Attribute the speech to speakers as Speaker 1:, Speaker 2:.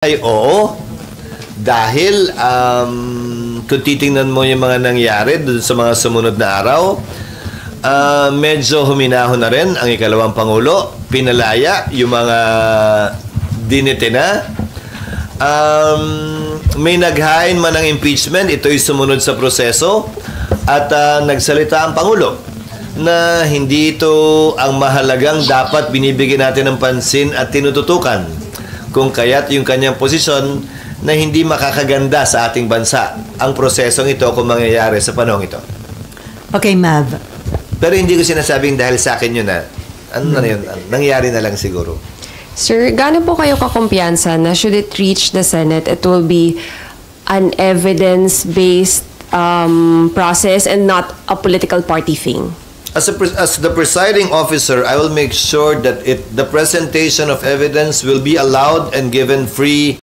Speaker 1: Ay oo, dahil kung titingnan mo yung mga nangyari dun sa mga sumunod na araw, medyo huminahon na rin ang ikalawang Pangulo, pinalaya yung mga dinitina. May naghain man ng impeachment, ito'y sumunod sa proseso at nagsalita ang Pangulo na hindi ito ang mahalagang dapat binibigyan natin ng pansin at tinututukan. Kung kaya't yung kanyang posisyon na hindi makakaganda sa ating bansa ang prosesong ito kung mangyayari sa panahong ito.
Speaker 2: Okay, Mav.
Speaker 1: Pero hindi ko sinasabing dahil sa akin yun na ano na yun, nangyari na lang siguro.
Speaker 3: Sir, gaano po kayo kakumpiyansa na should it reach the Senate, it will be an evidence-based process and not a political party thing?
Speaker 1: As the presiding officer, I will make sure that the presentation of evidence will be allowed and given free